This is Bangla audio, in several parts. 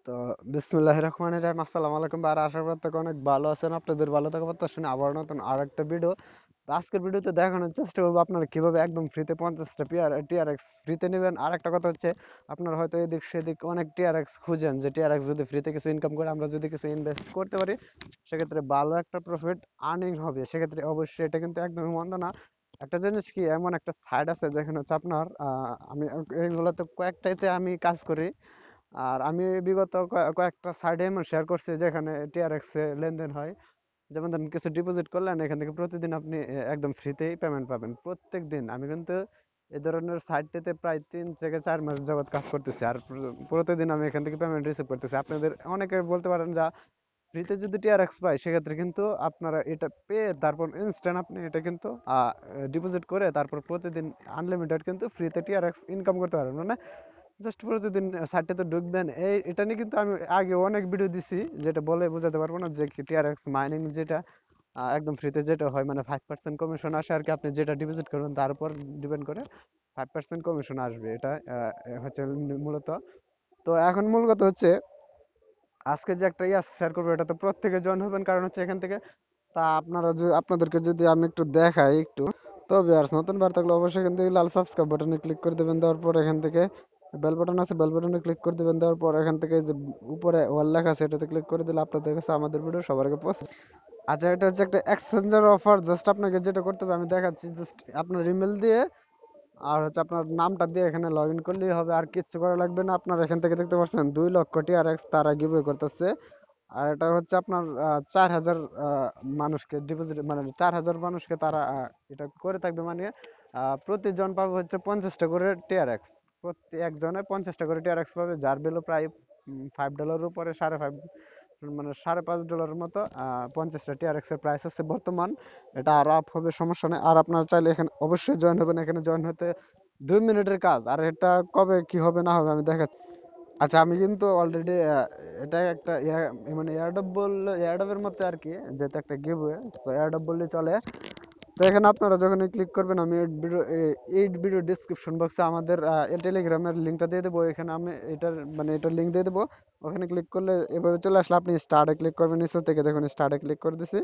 তো বিসমিল্লাহির রহমানির রহিম। আসসালামু আলাইকুম ভাই, আশা করি প্রত্যেকে অনেক ভালো আছেন। আপনাদের ভালো থাকা প্রত্যাশা আবার নতুন আর একটা ভিডিও। তো আজকের ভিডিওতে দেখানোর চেষ্টা করবো আপনারা কিভাবে একদম ফ্রিতে 50টা টিআরএক্স ফ্রিতে নেবেন। আর একটা কথা হচ্ছে, আপনারা হয়তো এদিক সেদিক অনেক টিআরএক্স খুঁজেন, যে টিআরএক্স যদি ফ্রিতে কিছু ইনকাম করে আমরা যদি কিছু ইনভেস্ট করতে পারি, সেক্ষেত্রে ভালো একটা প্রফিট আর্নিং হবে। সেক্ষেত্রে অবশ্যই এটা কিন্তু একদমই মন্দ না। একটা জিনিস কি, এমন একটা সাইট আছে যেখানে হচ্ছে আপনার আমি এইগুলোতে কয়েকটাইতে আমি কাজ করি। আর আমি বিগত কয়েকটা সাইটে এমন শেয়ার করছি যেখানে টিআরএক্স এ লেনদেন হয়। যেমন ধরেন কিছু ডিপোজিট করলেন, এখান থেকে প্রতিদিন আপনি একদম ফ্রিতেই পেমেন্ট পাবেন প্রত্যেক দিন। আমি কিন্তু এই ধরনের সাইটটিতে প্রায় 3 থেকে 4 মাস যাবত কাজ করতেছি, আর প্রতিদিন আমি এখান থেকে পেমেন্ট রিসিভ করতেছি। আপনাদের অনেকে বলতে পারেন যে ফ্রিতে যদি টিআরএক্স পাই, সেক্ষেত্রে কিন্তু আপনারা এটা পেয়ে তারপর ইনস্ট্যান্ট আপনি এটা কিন্তু ডিপোজিট করে তারপর প্রতিদিন আনলিমিটেড কিন্তু ফ্রিতে টিআরএক্স ইনকাম করতে পারবেন। মানে জাস্ট প্রতিদিন সাইটটাতে ঢুকবেন। এটা নিয়ে কিন্তু আমি আগে অনেক ভিডিও দিছি, যেটা বলে বোঝাতে পারবো না, যে টিআরএক্স মাইনিং যেটা একদম ফ্রিতে যেটা হয়, মানে 5% কমিশন আসে আর কি। আপনি যেটা ডিপোজিট করবেন তার উপর ডিপেন্ড করে 5% কমিশন আসবে। এটা হচ্ছে মূলত। তো এখন মূল কথা হচ্ছে, আজকে যে একটা শেয়ার করবো, এটা তো প্রত্যেকে জয়েন হবেন, কারণ হচ্ছে এখান থেকে তা আপনাদেরকে যদি আমি একটু দেখাই একটু। তো ভিউয়ার্স, নতুন বার থাকলে অবশ্যই এখান থেকে লাল সাবস্ক্রাইব বাটনে ক্লিক করে দেবেন। দেওয়ার পর এখান থেকে বেল বাটন আছে, বেল বাটনে ক্লিক করে দেবেন। দেওয়ার পর এখান থেকে যে উপরে অল লেখা আছে, এটাতে ক্লিক করে দিলে আপনাদের কাছে আমাদের ভিডিও সবার আগে পৌঁছে। আচ্ছা, এটা হচ্ছে একটা এক্সচেঞ্জের অফার। জাস্ট আপনাকে যেটা করতে হবে আমি দেখাচ্ছি। জাস্ট আপনার ইমেল দিয়ে আর হচ্ছে আপনার নামটা দিয়ে এখানে লগ ইন করলেই হবে, আর কিচ্ছু করা লাগবে না। আপনার এখান থেকে দেখতে পাচ্ছেন 2 লক্ষ টিআরএক্স তারা গিভওয়ে করতেছে। আর এটা হচ্ছে আপনার 4,000 মানুষকে ডিপোজিট, মানে 4,000 মানুষকে তারা এটা করে থাকবে। মানে প্রতিজন পাবে হচ্ছে 50টা করে টিআরএক্স। প্রতি একজনে 50টা করে টিআরএক্স পাবে, যার ভ্যালু প্রায় $5 উপরে, 5.5 মানে $5.5 মতো। 50টা টিআরএক্স এর প্রাইস আছে বর্তমান। এটা আর আপ হবে, সমস্যা নেই। আর আপনারা চাইলে এখানে অবশ্যই জয়েন হবেন। এখানে জয়েন হতে 2 মিনিটের কাজ। আর এটা কবে কি হবে না হবে আমি দেখাচ্ছি। আচ্ছা, আমি কিন্তু অলরেডি এটা একটা মানে এয়ারড্রপ বললে এয়ারড্রপের মতো আর কি, যেটা একটা গিভওয়ে, সো এয়ারড্রপ বললে চলে। তো এখানে আপনারা যখন ক্লিক করবেন, আমি এই ভিডিও ডিসক্রিপশন বক্সে আমাদের টেলিগ্রামের লিঙ্কটা দিয়ে দেবো। এখানে আমি এটার লিঙ্ক দিয়ে দেবো। ওখানে ক্লিক করলে এভাবে চলে আসলে আপনি স্টার্টে ক্লিক করবেন। নিচে থেকে দেখুন স্টার্টে ক্লিক করে দিছি।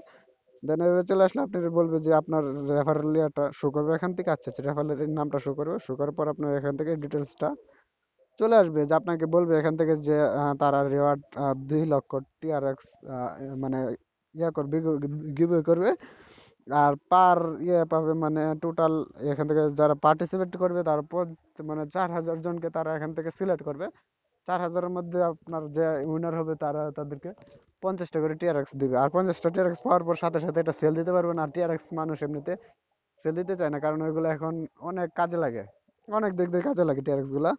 দেন এভাবে চলে আসলে আপনি বলবে যে আপনার রেফারেল ইয়াটা শো করবে এখান থেকে। আচ্ছা আচ্ছা, রেফারেলের নামটা শো করবে। শো করার পর আপনার এখান থেকে ডিটেলসটা চলে আসবে, যে আপনাকে বলবে এখান থেকে যে তারা রিওয়ার্ড 2 লক্ষ টিআরএক্স মানে ইয়া করবে, গিভওয়ে করবে। আর পার ইয়ে পাবে, মানে টোটাল এখান থেকে যারা পার্টিসিপেট করবে তার মানে 4,000 জনকে তারা এখান থেকে সিলেক্ট করবে। 4,000-এর মধ্যে আপনার যে উইনার হবে তারা তাদেরকে 50টা করে টিআরএক্স দিবে। আর 50টা টিআরএক্স পাওয়ার পর সাথে সাথে এটা সেল দিতে পারবেন। আর টিআরএক্স মানুষ এমনিতে সেল দিতে চায় না, কারণ ওইগুলো এখন অনেক কাজে লাগে, অনেক দিক দিয়ে কাজে লাগে টিআরএক্স গুলা।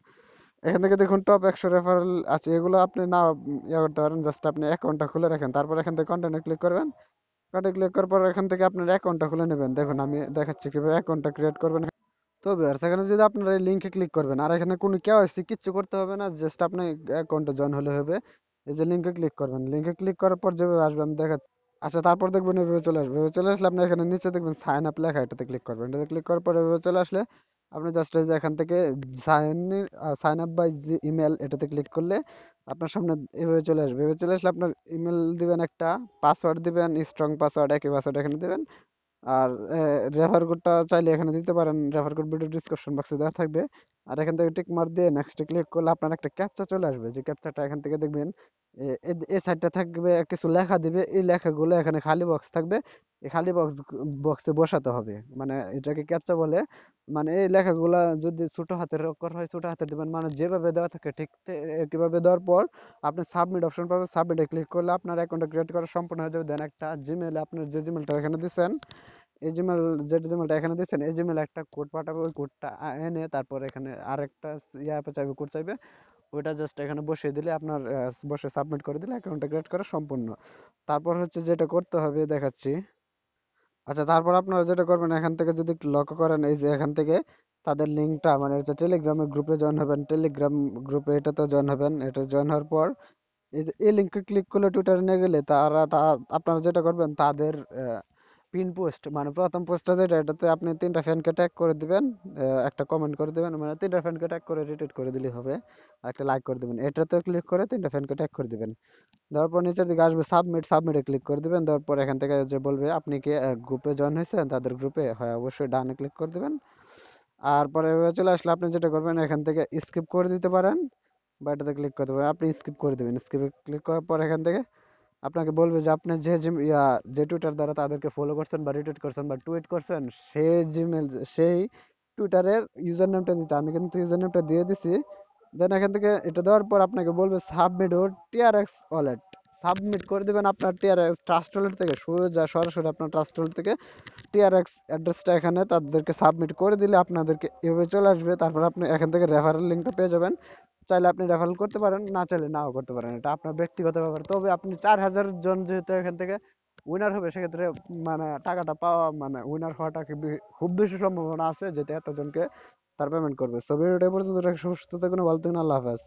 এখান থেকে দেখুন টপ 100 রেফারেল আছে। এগুলো আপনি না ইয়া করতে পারেন, জাস্ট আপনি অ্যাকাউন্টটা খুলে রাখেন। তারপর এখান থেকে কন্টেন্টে ক্লিক করবেন। কন্টেন্ট ক্লিক করার পর এখান থেকে আপনার অ্যাকাউন্টটা খুলে নেবেন। দেখুন আমি দেখাচ্ছি কিভাবে অ্যাকাউন্টটা ক্রিয়েট করবেন। তো ভিউয়ার্স, এখানে যদি আপনারা এই লিংকে ক্লিক করবেন, আর এখানে কোনো কেওয়াইসি কিচ্ছু করতে হবে না, জাস্ট আপনি অ্যাকাউন্টে জয়েন হলে হবে। এই যে লিংকে ক্লিক করবেন, লিংকে ক্লিক করার পর যেভাবে আসবে আমি দেখাচ্ছি। আচ্ছা, তারপর দেখবেন এভাবে চলে আসবে। এভাবে চলে আসলে আপনি এখানে নিচে দেখবেন সাইন আপ লেখা, এটাতে ক্লিক করবেন। এটাতে ক্লিক করার পর এভাবে চলে আসলে আপনি জাস্ট এই যে এখান থেকে sign sign up by email, এটাতে ক্লিক করলে আপনার সামনে এভাবে চলে আসবে। এভাবে চলে আসলে আপনার ইমেল দিবেন, একটা পাসওয়ার্ড দিবেন, স্ট্রং পাসওয়ার্ড, একই পাসওয়ার্ড এখানে দিবেন। আর রেফার কোডটা চাইলে এখানে দিতে পারেন। রেফার কোড ভিডিও ডিসক্রিপশন বক্সে দেওয়া থাকবে। আর এখান থেকে টিক মার দিয়ে নেক্সট ক্লিক করলে আপনার একটা ক্যাপচা চলে আসবে। যে ক্যাপচাটা এখান থেকে দেখবেন এই সাইডটা থাকবে, কিছু লেখা দিবে। এই লেখাগুলো এখানে খালি বক্স থাকবে। এই খালি বক্সে বসাতে হবে, মানে এটাকে ক্যাপচা বলে। মানে এই লেখাগুলা যদি ছোট হাতের অক্ষর হয় ছোট হাতে দিবেন, মানে যেভাবে দেওয়া থাকে ঠিক একইভাবে দেওয়ার পর আপনি সাবমিট অপশন পাবেন। সাবমিটে ক্লিক করলে আপনার অ্যাকাউন্টটা ক্রিয়েট করা সম্পূর্ণ হয়ে যাবে। দেন একটা জিমেলে আপনার যে জিমেলটা এখানে দিচ্ছেন, এই জিমেল যেটা জিমেলটা এখানে দিচ্ছেন, এই জিমেলে একটা কোড পাঠাবে। ওই কোডটা এনে তারপর এখানে আরেকটা অ্যাপে চাইবে কোড চাইবে, ওইটা জাস্ট এখানে বসিয়ে দিলে আপনার বসে সাবমিট করে দিলে অ্যাকাউন্টটা ক্রিয়েট করা সম্পূর্ণ। তারপর হচ্ছে যেটা করতে হবে দেখাচ্ছি। আচ্ছা, তারপর আপনারা যেটা করবেন, এখান থেকে যদি লক্ষ্য করেন, এই যে এখান থেকে তাদের লিঙ্কটা, মানে হচ্ছে টেলিগ্রামের গ্রুপে জয়েন হবেন। টেলিগ্রাম গ্রুপে এটাতে জয়েন হবেন। এটা জয়েন হওয়ার পর এই যে এই লিঙ্কে ক্লিক করলে টুইটারে নিয়ে গেলে আপনারা যেটা করবেন, তাদের পিন পোস্ট মানে প্রথম পোস্টটা যেটা, এটাতে আপনি 3টা ফ্যানকে ট্যাগ করে দিবেন, একটা কমেন্ট করে দিবেন, মানে 3টা ফ্যানকে ট্যাগ করে রিটুইট করে দিলেই হবে, আর একটা লাইক করে দিবেন। এটাতে ক্লিক করে 3টা ফ্যানকে ট্যাগ করে দিবেন। দেওয়ার পর নিচের দিকে আসবে সাবমিট, সাবমিটে ক্লিক করে দিবেন। দেওয়ার পর এখান থেকে যে বলবে আপনি কি গ্রুপে জয়েন হয়েছেন, তাদের গ্রুপে হয় অবশ্যই ডানে ক্লিক করে দিবেন। আর পরে এভাবে চলে আসলে আপনি যেটা করবেন, এখান থেকে স্কিপ করে দিতে পারেন বা এটাতে ক্লিক করতে পারেন। আপনি স্কিপ করে দিবেন। স্কিপে ক্লিক করার পর এখান থেকে আপনাকে বলবে যে আপনি যে টুইটার দ্বারা তাদেরকে ফলো করছেন বা রিটুইট করছেন বা টুইট করছেন, সেই জিমেল সেই টুইটারের ইউজার নেমটা দিতে। আমি কিন্তু ইউজার নেমটা দিয়ে দিছি। দেন এখান থেকে এটা দেওয়ার পর আপনাকে বলবে সাবমিট ওর টিআরএক্স ওয়ালেট। সাবমিট করে দিবেন আপনার টিআরএক্স ট্রাস্ট ওয়ালেট থেকে, সোজা সরাসরি আপনার ট্রাস্ট ওয়ালেট থেকে টিআরএক্স অ্যাড্রেসটা এখানে তাদেরকে সাবমিট করে দিলে আপনাদেরকে এভাবে চলে আসবে। তারপর আপনি এখান থেকে রেফারেল লিঙ্কটা পেয়ে যাবেন। চাইলে আপনি রেফারেল করতে পারেন, না চাইলে নাও করতে পারেন, এটা আপনার ব্যক্তিগত ব্যাপার। তবে আপনি 4000 জন যেহেতু এখান থেকে উইনার হবে, সেক্ষেত্রে মানে টাকাটা পাওয়া মানে উইনার হওয়াটা খুব বেশি সম্ভাবনা আছে, যেটা এতজনকে তার পেমেন্ট করবে। সো ভিডিওটা এই পর্যন্ত, সুস্থ থাকুন, ভালো থাকুন, আল্লাহ হাফেজ।